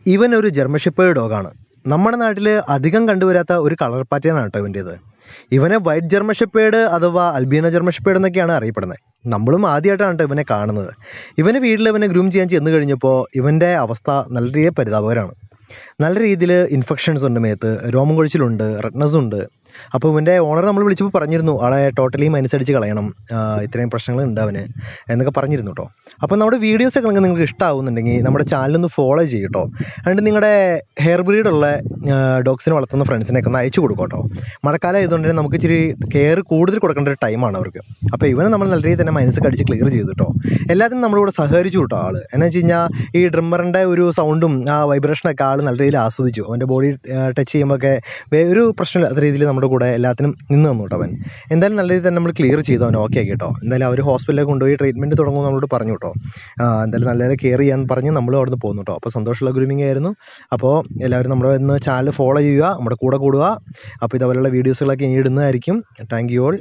ഇവൻ ഒരു German shepherd ഡോഗാണ്. നമ്മുടെ നാട്ടിൽ അധികം കണ്ടുവരാത്ത ഒരു കളർ പാറ്റേൺ ആണ് കേട്ടോ ഇവൻ്റേത്. ഇവനെ വൈറ്റ് ജർമ്മൻ ഷെപ്പേർഡ് അഥവാ അൽബീനോ ജർമ്മൻ ഷെപ്പേർഡ് എന്നൊക്കെയാണ് അറിയപ്പെടുന്നത്. നമ്മളും ആദ്യമായിട്ടാണ് കേട്ടോ ഇവനെ കാണുന്നത്. വീട്ടിൽ ഇവനെ ഗ്രൂം ചെയ്യാൻ ചെന്ന് കഴിഞ്ഞപ്പോൾ ഇവൻ്റെ അവസ്ഥ നല്ല രീതിയിൽ പരിതാപകരമാണ്. നല്ല രീതിയിൽ ഇൻഫെക്ഷൻസ് ഉണ്ട്, മേത്ത് രോമം കൊഴിച്ചിലുണ്ട്, റെഡ്നസ് ഉണ്ട്. അപ്പോൾ ഇവൻ്റെ ഓണർ നമ്മൾ വിളിച്ചപ്പോൾ പറഞ്ഞിരുന്നു ആളെ ടോട്ടലി മൈനസടിച്ച് കളയണം, ഇത്രയും പ്രശ്നങ്ങളുണ്ട് അവന് എന്നൊക്കെ പറഞ്ഞിരുന്നു കേട്ടോ. അപ്പോൾ നമ്മുടെ വീഡിയോസൊക്കെ നിങ്ങൾക്ക് ഇഷ്ടമാവുന്നുണ്ടെങ്കിൽ നമ്മുടെ ചാനലൊന്ന് ഫോളോ ചെയ്യും കേട്ടോ. അതുകൊണ്ട് നിങ്ങളുടെ ഹെയർ ബ്രീഡുള്ള ഡോഗ്സിനെ വളർത്തുന്ന ഫ്രണ്ട്സിനെയൊക്കെ ഒന്ന് അയച്ചു കൊടുക്കും കേട്ടോ. മഴക്കാലം ആയതുകൊണ്ട് തന്നെ നമുക്ക് ഇച്ചിരി കെയർ കൂടുതൽ കൊടുക്കേണ്ട ഒരു ടൈമാണ് അവർക്ക്. അപ്പോൾ ഇവനെ നമ്മൾ നല്ല രീതിയിൽ തന്നെ മനസ്സൊക്കെ അടിച്ച് ക്ലിയർ ചെയ്തു കേട്ടോ. എല്ലാത്തിനും നമ്മുടെ കൂടെ സഹകരിച്ചു കേട്ടോ ആൾ. എന്ന് വെച്ച് കഴിഞ്ഞാൽ ഈ ഡ്രിമ്മറിൻ്റെ ഒരു സൗണ്ടും ആ വൈബ്രേഷനൊക്കെ ആൾ നല്ല രീതിയിൽ ആസ്വദിച്ചു. അവൻ്റെ ബോഡി ടച്ച് ചെയ്യുമ്പോഴൊക്കെ ഒരു പ്രശ്നമില്ലാത്ത രീതിയിൽ നമ്മുടെ കൂടെ എല്ലാത്തിനും നിന്ന് തന്നു കേട്ടോ. അവൻ എന്തായാലും നല്ല രീതിയിൽ തന്നെ നമ്മൾ ക്ലിയർ ചെയ്തു, അവൻ ഓക്കെ ആക്കി കേട്ടോ. എന്തായാലും അവർ ഹോസ്പിറ്റലിൽ കൊണ്ടുപോയി ട്രീറ്റ്മെൻറ്റ് തുടങ്ങുമെന്ന് നമ്മളോട് പറഞ്ഞു കേട്ടോ. എന്തായാലും നല്ല കെയർ ചെയ്യാൻ പറഞ്ഞ് നമ്മൾ അവിടെ നിന്ന് പോകുന്നു കേട്ടോ. അപ്പോൾ സന്തോഷമുള്ള ഗ്രൂമിംഗ് ആയിരുന്നു. അപ്പോൾ എല്ലാവരും നമ്മുടെ ഇന്ന് ചാനൽ ഫോളോ ചെയ്യുക, നമ്മുടെ കൂടെ കൂടുക. അപ്പോൾ ഇതേപോലെയുള്ള വീഡിയോസുകളൊക്കെ ഇനി ഇടുന്നതായിരിക്കും. Thank you all.